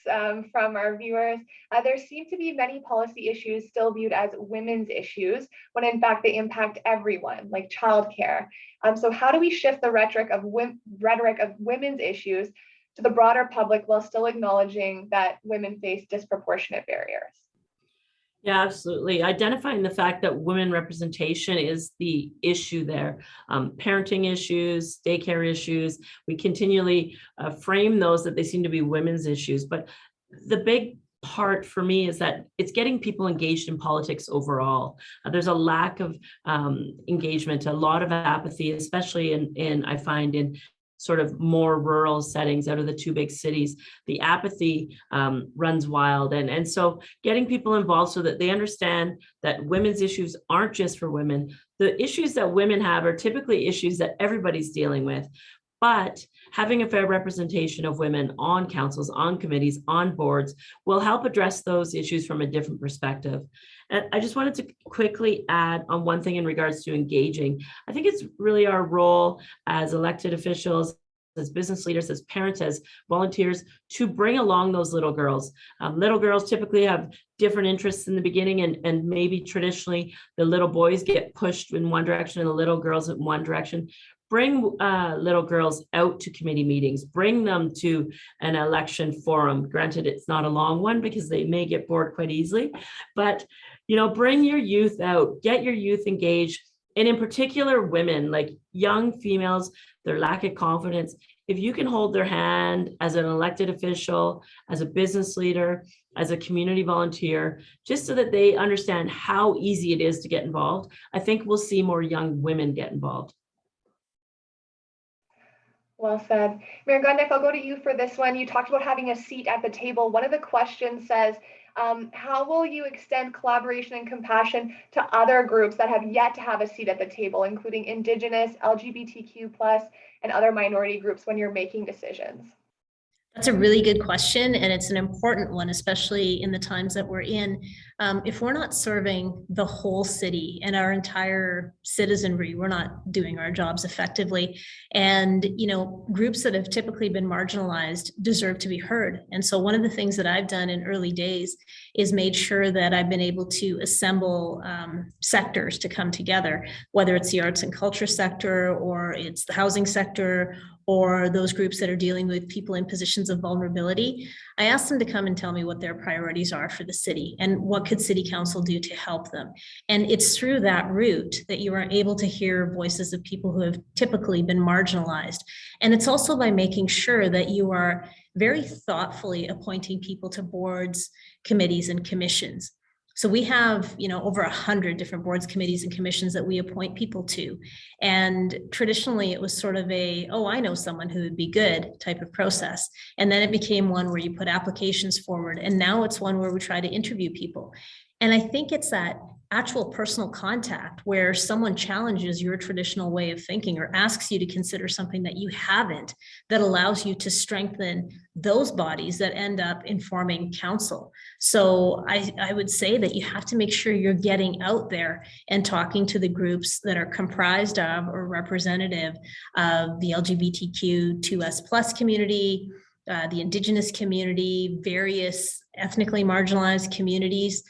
from our viewers. There seem to be many policy issues still viewed as women's issues, when in fact they impact everyone, like childcare. So how do we shift the rhetoric of women's issues to the broader public while still acknowledging that women face disproportionate barriers? Yeah, absolutely. Identifying the fact that women representation is the issue there. Parenting issues, daycare issues, we continually frame those that they seem to be women's issues. But the big part for me is that it's getting people engaged in politics overall. There's a lack of engagement, a lot of apathy, especially in I find in sort of more rural settings out of the two big cities. The apathy runs wild. And so getting people involved so that they understand that women's issues aren't just for women. The issues that women have are typically issues that everybody's dealing with. But having a fair representation of women on councils, on committees, on boards will help address those issues from a different perspective. And I just wanted to quickly add on one thing in regards to engaging. I think it's really our role as elected officials, as business leaders, as parents, as volunteers, to bring along those little girls. Little girls typically have different interests in the beginning, and maybe traditionally the little boys get pushed in one direction and the little girls in one direction. Bring little girls out to committee meetings, bring them to an election forum. Granted, it's not a long one because they may get bored quite easily, but bring your youth out, get your youth engaged. And in particular, women, like young females, their lack of confidence. If you can hold their hand as an elected official, as a business leader, as a community volunteer, just so that they understand how easy it is to get involved, I think we'll see more young women get involved. Well said. Mayor Gondek, I'll go to you for this one. You talked about having a seat at the table. One of the questions says, how will you extend collaboration and compassion to other groups that have yet to have a seat at the table, including Indigenous, LGBTQ+, and other minority groups when you're making decisions? That's a really good question, and it's an important one, especially in the times that we're in. If we're not serving the whole city and our entire citizenry, we're not doing our jobs effectively. And, groups that have typically been marginalized deserve to be heard. And so one of the things that I've done in early days is made sure that I've been able to assemble sectors to come together, whether it's the arts and culture sector, or it's the housing sector, or those groups that are dealing with people in positions of vulnerability. I asked them to come and tell me what their priorities are for the city and what could city council do to help them. And it's through that route that you are able to hear voices of people who have typically been marginalized. And it's also by making sure that you are very thoughtfully appointing people to boards, committees, and commissions. So we have, over 100 different boards, committees, and commissions that we appoint people to. And traditionally it was sort of oh, I know someone who would be good type of process. And then it became one where you put applications forward. And now it's one where we try to interview people. And I think it's that actual personal contact where someone challenges your traditional way of thinking or asks you to consider something that you haven't, that allows you to strengthen those bodies that end up informing council. So I would say that you have to make sure you're getting out there and talking to the groups that are comprised of or representative of the LGBTQ2S plus community, the Indigenous community, various ethnically marginalized communities.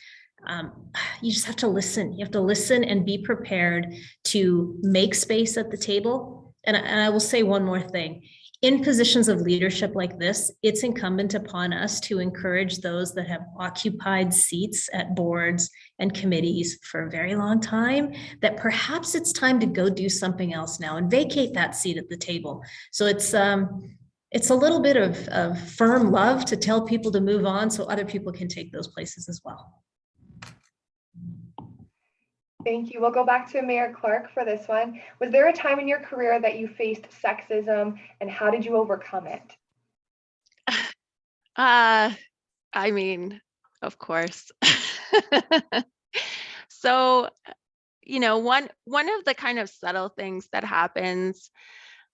You just have to listen. You have to listen and be prepared to make space at the table. And I will say one more thing. In positions of leadership like this, it's incumbent upon us to encourage those that have occupied seats at boards and committees for a very long time, that perhaps it's time to go do something else now and vacate that seat at the table. So it's a little bit of firm love to tell people to move on so other people can take those places as well. Thank you. We'll go back to Mayor Clark for this one. Was there a time in your career that you faced sexism, and how did you overcome it? I mean, of course. So, one of the kind of subtle things that happens,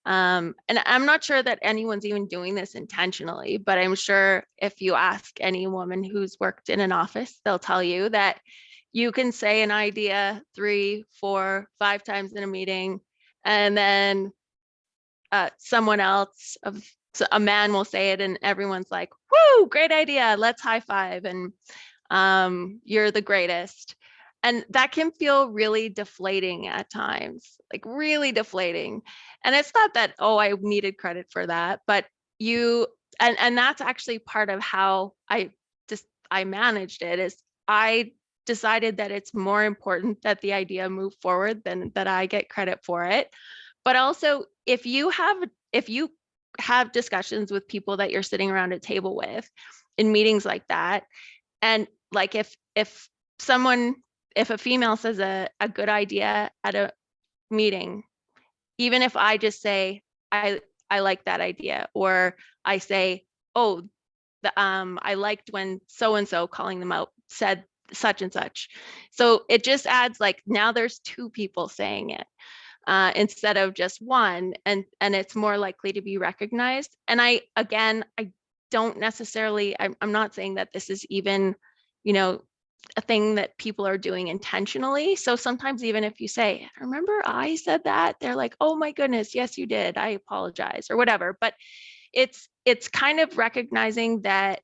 and I'm not sure that anyone's even doing this intentionally, but I'm sure if you ask any woman who's worked in an office, they'll tell you that you can say an idea 3, 4, 5 times in a meeting, and then someone else, a man will say it, and everyone's like, "Woo, great idea! Let's high five!" And you're the greatest. And that can feel really deflating at times, like really deflating. And it's not that, oh, I needed credit for that, but and that's actually part of how I managed it. Is I decided that it's more important that the idea move forward than that I get credit for it. But also, if you have discussions with people that you're sitting around a table with in meetings like that, and like if a female says a good idea at a meeting, even if I just say I like that idea, or I say, oh, I liked when so and so, calling them out, said such and such. So it just adds, like, now there's 2 people saying it instead of just one, and it's more likely to be recognized. And I don't necessarily, I'm not saying that this is even, a thing that people are doing intentionally. So sometimes even if you say, remember I said that, they're like, oh my goodness, yes, you did, I apologize, or whatever. But it's kind of recognizing that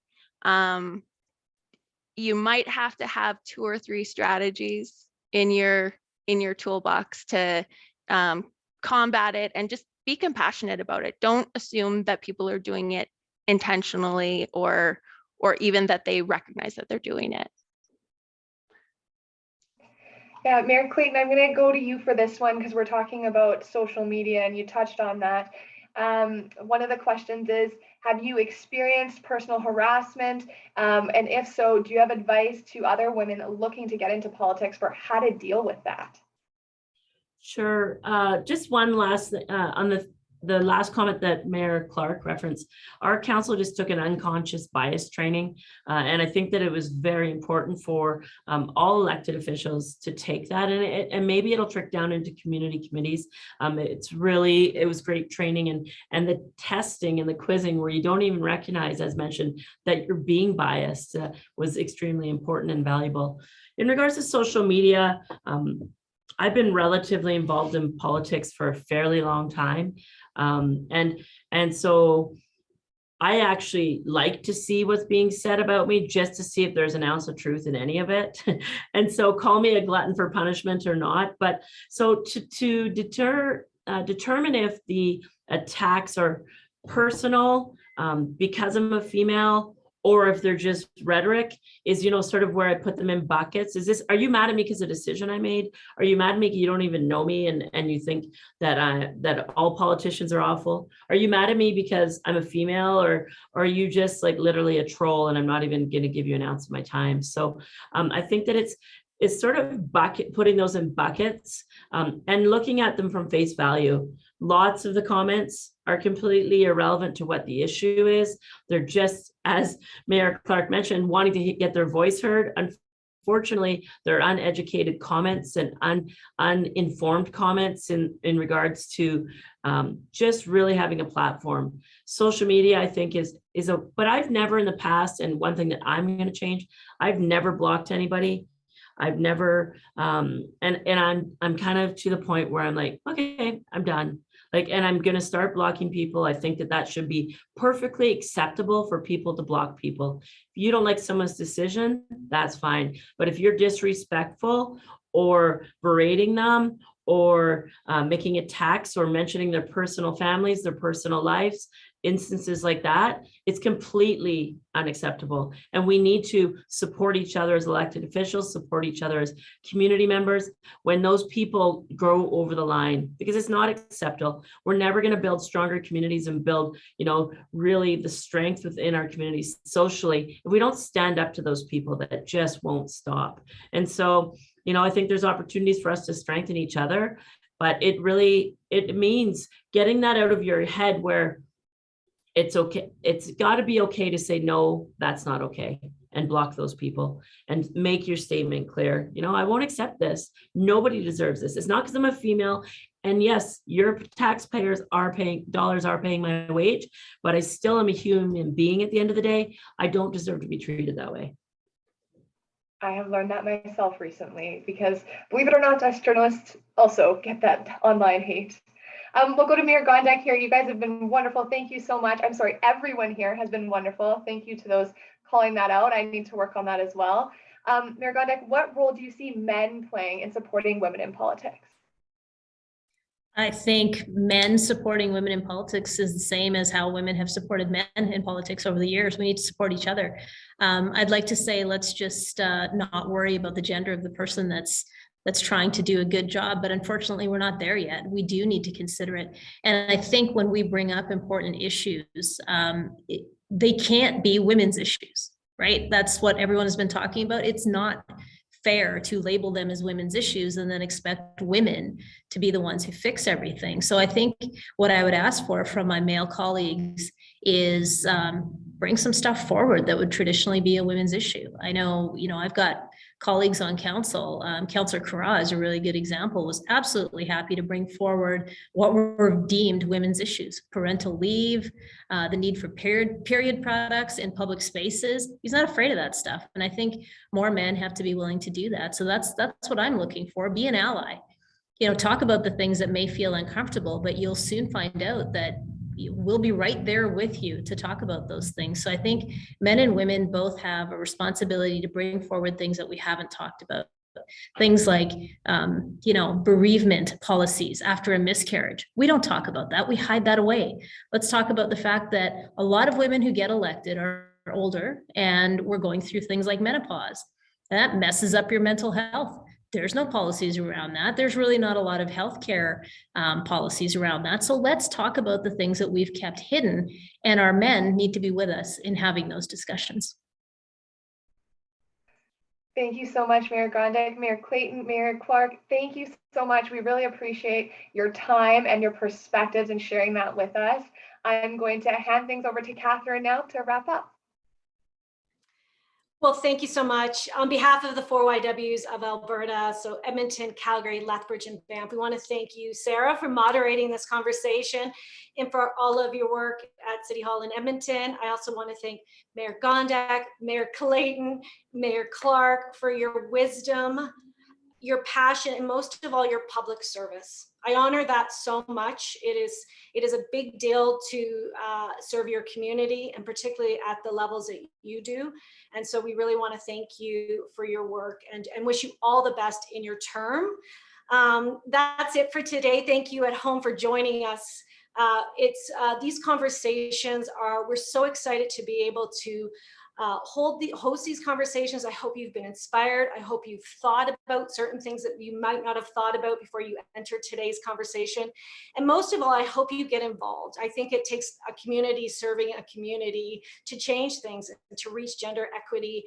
you might have to have 2 or 3 strategies in your toolbox to combat it, and just be compassionate about it. Don't assume that people are doing it intentionally, or even that they recognize that they're doing it. Yeah, Mayor Clayton, I'm going to go to you for this one because we're talking about social media and you touched on that. One of the questions is, have you experienced personal harassment? And if so, do you have advice to other women looking to get into politics for how to deal with that? Sure. Just one last on the last comment that Mayor Clark referenced. Our council just took an unconscious bias training, and I think that it was very important for all elected officials to take that, and maybe it'll trick down into community committees. It was great training, and the testing and the quizzing where you don't even recognize, as mentioned, that you're being biased was extremely important and valuable. In regards to social media, I've been relatively involved in politics for a fairly long time. And so I actually like to see what's being said about me, just to see if there's an ounce of truth in any of it. And so call me a glutton for punishment or not. But so to determine if the attacks are personal because I'm a female, or if they're just rhetoric, is, you know, sort of where I put them in buckets. Are you mad at me because of a decision I made? Are you mad at me because you don't even know me and you think that that all politicians are awful? Are you mad at me because I'm a female, or are you just like literally a troll and I'm not even going to give you an ounce of my time? So I think that it's sort of putting those in buckets and looking at them from face value. Lots of the comments are completely irrelevant to what the issue is. They're just, as Mayor Clark mentioned, wanting to get their voice heard. Unfortunately, they're uneducated comments and uninformed comments in regards to just really having a platform. Social media, I think, but I've never in the past, and one thing that I'm going to change, I've never blocked anybody. I've never, and I'm kind of to the point where I'm like, okay, I'm done. Like, and I'm going to start blocking people. I think that should be perfectly acceptable for people to block people. If you don't like someone's decision, that's fine. But if you're disrespectful or berating them or making attacks or mentioning their personal families, their personal lives, instances like that, it's completely unacceptable. And we need to support each other as elected officials, support each other as community members when those people go over the line, because it's not acceptable. We're never going to build stronger communities and build, you know, really the strength within our communities socially if we don't stand up to those people that just won't stop. And so, you know, I think there's opportunities for us to strengthen each other, but it means getting that out of your head where it's okay. It's got to be okay to say, no, that's not okay, and block those people and make your statement clear. You know, I won't accept this. Nobody deserves this. It's not because I'm a female. And yes, your taxpayers dollars are paying my wage, but I still am a human being at the end of the day. I don't deserve to be treated that way. I have learned that myself recently because, believe it or not, us journalists also get that online hate. We'll go to Mayor Gondek here. You guys have been wonderful. Thank you so much. I'm sorry, everyone here has been wonderful. Thank you to those calling that out. I need to work on that as well. Mayor Gondek, what role do you see men playing in supporting women in politics? I think men supporting women in politics is the same as how women have supported men in politics over the years. We need to support each other. I'd like to say, let's just not worry about the gender of the person that's trying to do a good job, but unfortunately we're not there yet. We do need to consider it. And I think when we bring up important issues, they can't be women's issues, right? That's what everyone has been talking about. It's not fair to label them as women's issues and then expect women to be the ones who fix everything. So I think what I would ask for from my male colleagues is bring some stuff forward that would traditionally be a women's issue. I know, I've got colleagues on council. Councillor Kara is a really good example, was absolutely happy to bring forward what were deemed women's issues: parental leave, the need for period products in public spaces. He's not afraid of that stuff. And I think more men have to be willing to do that. So that's what I'm looking for. Be an ally. Talk about the things that may feel uncomfortable, but you'll soon find out that we'll be right there with you to talk about those things. So I think men and women both have a responsibility to bring forward things that we haven't talked about. Things like, bereavement policies after a miscarriage. We don't talk about that. We hide that away. Let's talk about the fact that a lot of women who get elected are older and we're going through things like menopause. And that messes up your mental health. There's no policies around that. There's really not a lot of healthcare policies around that. So let's talk about the things that we've kept hidden, and our men need to be with us in having those discussions. Thank you so much, Mayor Grande, Mayor Clayton, Mayor Clark. Thank you so much. We really appreciate your time and your perspectives and sharing that with us. I'm going to hand things over to Catherine now to wrap up. Well, thank you so much. On behalf of the 4 YWs of Alberta, so Edmonton, Calgary, Lethbridge, and Banff, we want to thank you, Sarah, for moderating this conversation and for all of your work at City Hall in Edmonton. I also want to thank Mayor Gondek, Mayor Clayton, Mayor Clark for your wisdom, your passion, and most of all, your public service. I honor that so much. It is a big deal to serve your community, and particularly at the levels that you do. And so we really want to thank you for your work and wish you all the best in your term. That's it for today. Thank you at home for joining us. These conversations we're so excited to be able to host these conversations. I hope you've been inspired. I hope you've thought about certain things that you might not have thought about before you enter today's conversation. And most of all, I hope you get involved. I think it takes a community serving a community to change things and to reach gender equity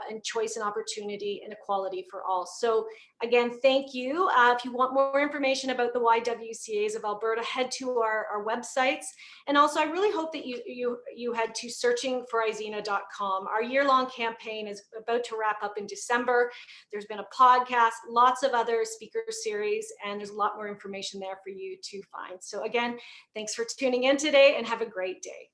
and choice and opportunity and equality for all. So again, thank you. If you want more information about the YWCAs of Alberta, head to our websites. And also, I really hope that you head to searchingforizena.com. Our year-long campaign is about to wrap up in December. There's been a podcast, lots of other speaker series, and there's a lot more information there for you to find. So again, thanks for tuning in today and have a great day.